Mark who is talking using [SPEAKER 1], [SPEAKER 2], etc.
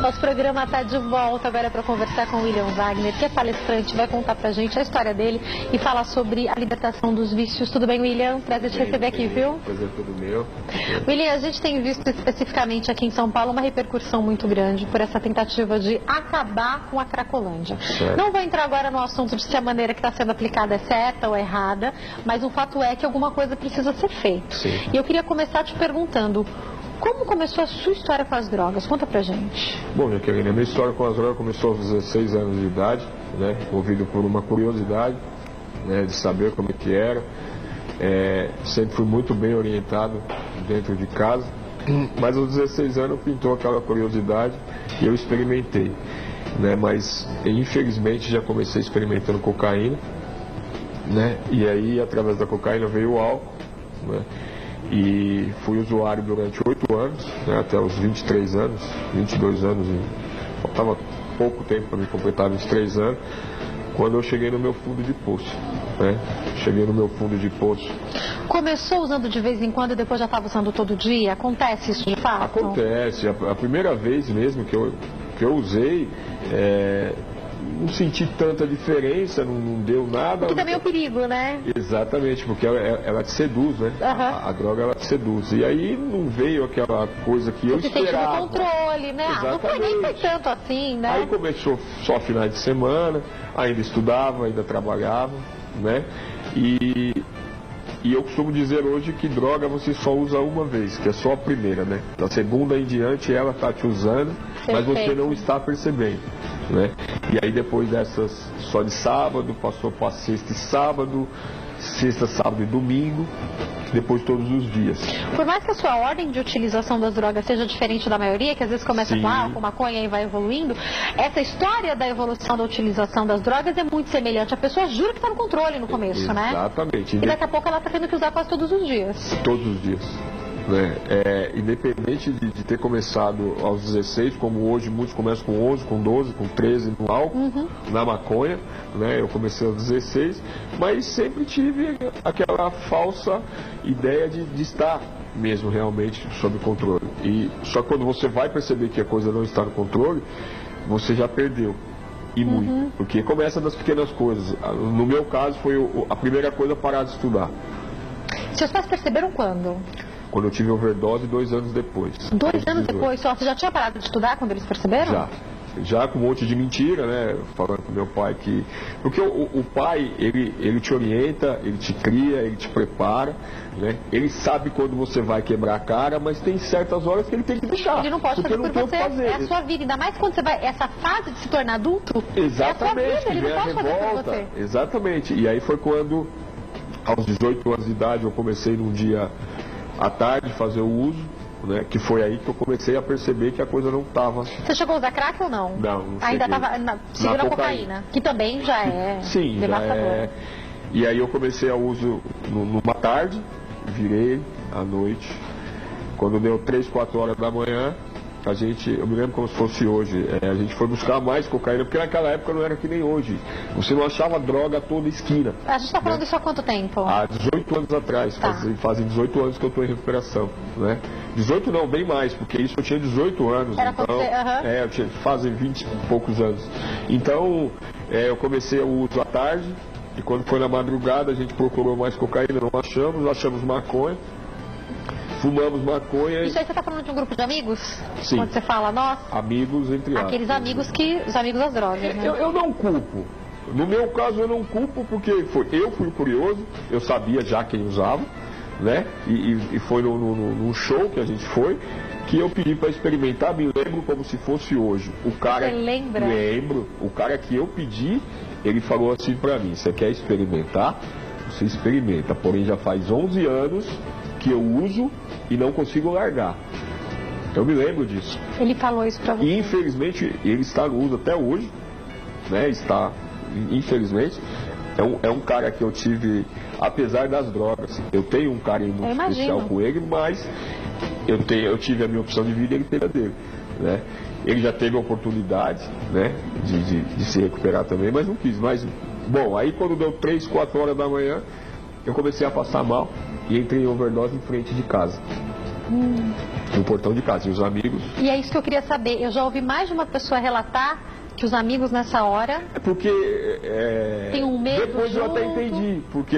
[SPEAKER 1] Nosso programa está de volta agora para conversar com o William Wagner, que é palestrante, vai contar pra gente a história dele e falar sobre a libertação dos vícios. Tudo bem, William? Prazer te receber aqui, viu?
[SPEAKER 2] Prazer todo meu.
[SPEAKER 1] William, a gente tem visto especificamente aqui em São Paulo uma repercussão muito grande por essa tentativa de acabar com a Cracolândia.
[SPEAKER 2] Certo.
[SPEAKER 1] Não vou entrar agora no assunto de se a maneira que está sendo aplicada é certa ou errada, mas o fato é que alguma coisa precisa ser feita.
[SPEAKER 2] Sim.
[SPEAKER 1] E eu queria começar te perguntando, como começou a sua história com as drogas? Conta pra gente.
[SPEAKER 2] Bom, minha querida, minha história com as drogas começou aos 16 anos de idade, né? Movido por uma curiosidade, né? De saber como é que era. Sempre fui muito bem orientado dentro de casa, mas aos 16 anos pintou aquela curiosidade e eu experimentei, né? Mas infelizmente já comecei experimentando cocaína, né? E aí através da cocaína veio o álcool, né? E fui usuário durante 8 anos, né, até os 23 anos, 22 anos, e faltava pouco tempo para me completar 23 anos, quando eu cheguei no meu fundo de poço, né? Cheguei no meu fundo de poço.
[SPEAKER 1] Começou usando de vez em quando e depois já estava usando todo dia? Acontece isso de fato?
[SPEAKER 2] Acontece, a primeira vez mesmo que eu usei, não senti tanta diferença, não deu nada.
[SPEAKER 1] Que também é o perigo, né?
[SPEAKER 2] Exatamente, porque ela te seduz, né?
[SPEAKER 1] Uhum.
[SPEAKER 2] A droga, ela te seduz. E aí não veio aquela coisa que eu esperava.
[SPEAKER 1] Você tem controle, né? Não foi nem tanto assim, né?
[SPEAKER 2] Aí começou só finais de semana, ainda estudava, ainda trabalhava, né? E eu costumo dizer hoje que droga você só usa uma vez, que é só a primeira, né? Da segunda em diante ela está te usando, mas você não está percebendo, né? E aí depois dessas só de sábado, passou para sexta e sábado, sexta, sábado e domingo, depois todos os dias.
[SPEAKER 1] Por mais que a sua ordem de utilização das drogas seja diferente da maioria, que às vezes começa com álcool, maconha e vai evoluindo, essa história da evolução da utilização das drogas é muito semelhante. A pessoa jura que está no controle no começo, né?
[SPEAKER 2] Exatamente.
[SPEAKER 1] E daqui a pouco ela está tendo que usar quase todos os dias.
[SPEAKER 2] Todos os dias. Né? Independente de ter começado aos 16, como hoje muitos começam com 11, com 12, com 13 no álcool, na maconha, né? Eu comecei aos 16, mas sempre tive aquela falsa ideia de estar mesmo realmente sob controle. E só quando você vai perceber que a coisa não está no controle, você já perdeu. E muito. Porque começa das pequenas coisas. No meu caso foi a primeira coisa parar de estudar.
[SPEAKER 1] Seus pais perceberam quando?
[SPEAKER 2] Quando eu tive overdose 2 anos depois.
[SPEAKER 1] 2 anos depois? Só, você já tinha parado de estudar quando eles perceberam?
[SPEAKER 2] Já com um monte de mentira, né? Falando com meu pai que... Porque o pai, ele te orienta, ele te cria, ele te prepara, né? Ele sabe quando você vai quebrar a cara, mas tem certas horas que ele tem que deixar.
[SPEAKER 1] Ele não pode fazer por você, é a sua vida. Ainda mais quando você vai... Essa fase de se tornar adulto,
[SPEAKER 2] exatamente,
[SPEAKER 1] é a sua vida, ele não pode fazer por você.
[SPEAKER 2] Exatamente. E aí foi quando, aos 18 anos de idade, eu comecei num dia à tarde fazer o uso, né, que foi aí que eu comecei a perceber que a coisa não estava...
[SPEAKER 1] Você chegou a usar crack ou não?
[SPEAKER 2] Não
[SPEAKER 1] ainda estava segurando a cocaína, que também já é devastador.
[SPEAKER 2] E aí eu comecei a uso numa tarde, virei à noite, quando deu 3, 4 horas da manhã, eu me lembro como se fosse hoje, a gente foi buscar mais cocaína, porque naquela época não era que nem hoje. Você não achava droga a toda esquina.
[SPEAKER 1] A gente está falando isso há quanto tempo?
[SPEAKER 2] Há 18 anos atrás, fazem 18 anos que eu estou em recuperação, né? 18 não, bem mais, porque isso eu tinha 18 anos.
[SPEAKER 1] Era
[SPEAKER 2] então, fazem 20 e poucos anos. Então, eu comecei o uso à tarde, e quando foi na madrugada a gente procurou mais cocaína, não achamos maconha. Fumamos maconha.
[SPEAKER 1] Isso aí você está falando de um grupo de amigos?
[SPEAKER 2] Sim.
[SPEAKER 1] Quando você fala nós?
[SPEAKER 2] Amigos, entre aspas.
[SPEAKER 1] Aqueles amigos os amigos das drogas, né?
[SPEAKER 2] Eu não culpo. No meu caso eu não culpo porque eu fui curioso, eu sabia já quem usava, né? E foi num show que a gente foi, que eu pedi para experimentar, me lembro como se fosse hoje.
[SPEAKER 1] Você lembra?
[SPEAKER 2] Lembro. O cara que eu pedi, ele falou assim para mim, você quer experimentar? Você experimenta, porém já faz 11 anos que eu uso e não consigo largar. Eu me lembro disso.
[SPEAKER 1] Ele falou isso pra você?
[SPEAKER 2] E infelizmente ele está no uso até hoje, né? Infelizmente, é um cara que eu tive, apesar das drogas, eu tenho um carinho muito especial com ele, mas eu tive a minha opção de vida e ele teve a dele, né? Ele já teve a oportunidade, né, de se recuperar também, mas não quis. Mas, bom, aí quando deu 3, 4 horas da manhã, eu comecei a passar mal e entrei em overdose em frente de casa. No portão de casa. E os amigos...
[SPEAKER 1] E é isso que eu queria saber. Eu já ouvi mais de uma pessoa relatar que os amigos nessa hora...
[SPEAKER 2] É porque...
[SPEAKER 1] tem um medo
[SPEAKER 2] depois
[SPEAKER 1] junto.
[SPEAKER 2] eu até entendi. Porque